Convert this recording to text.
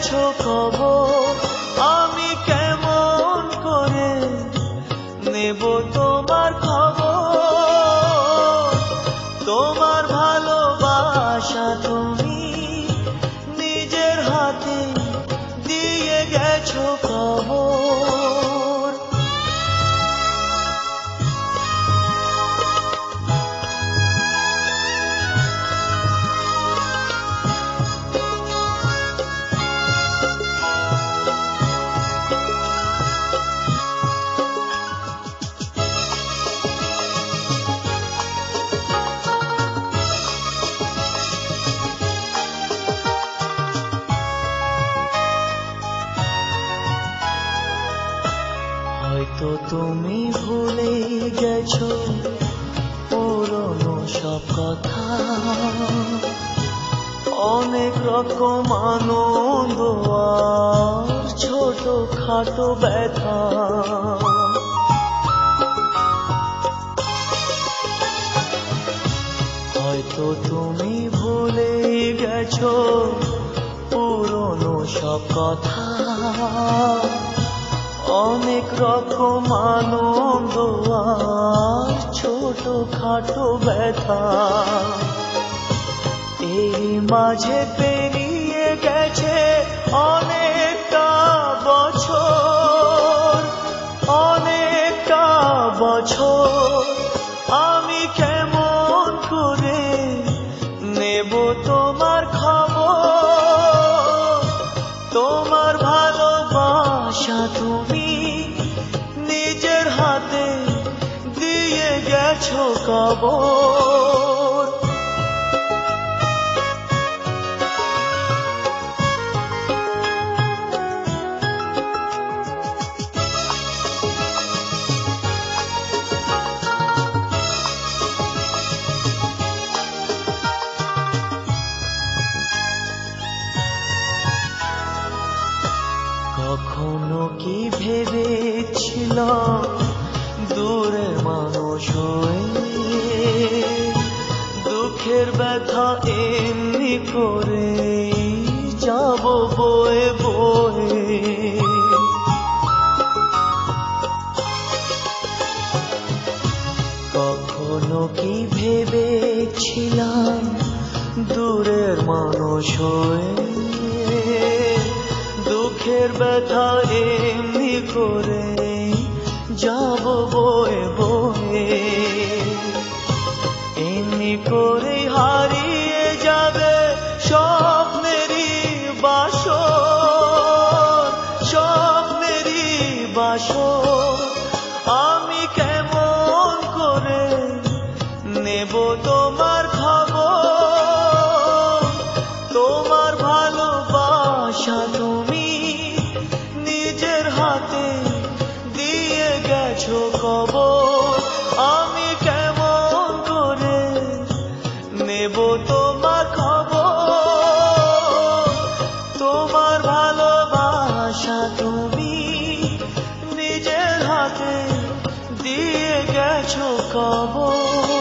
গেছো খবর, আমি কেমন করে নেব তোমার খবর। তোমার ভালোবাসা তুমি নিজের হাতে দিয়ে গেছো খবর। হয়তো তুমি ভুলে গেছো পুরনো সব কথা, অনেক রকম আনন্দ আর ছোট খাটো ব্যথা। হয়তো তুমি ভুলে গেছো পুরনো সব কথা, অনেক রকম আনন্দ আর ছোট খাটো ব্যথা। এই মাঝে পেরিয়ে গেছে অনেকটা বছর, অনেকটা বছর। আমি কেমন করে নেব তোমার খবর। তোমার ভালোবাসা তুমি নিজের হাতে দিয়ে গেছো কবর। কখনো কি ভেবেছিলাম দূরে মানুষ হয়ে দুঃখের ব্যথা এমনি করে যাব বয়ে বয়ে। কখনো কি ভেবেছিলাম দূরের মানুষ হয়ে দুঃখের ব্যথা এমনি করে যাব বয়ে বয়ে। এমনি করে হারিয়ে যাবে স্বপ্নেরই বাসর, স্বপ্নেরই বাসর। আমি কেমন করে নেব তোমার খবর। তোমার ভালোবাসা তুমি নিজের হাতে দিয়ে গেছো খবর। আমি কেমন করে নেব তোমার খবর। তোমার ভালোবাসা তুমি নিজের হাতে দিয়ে গেছো খবর।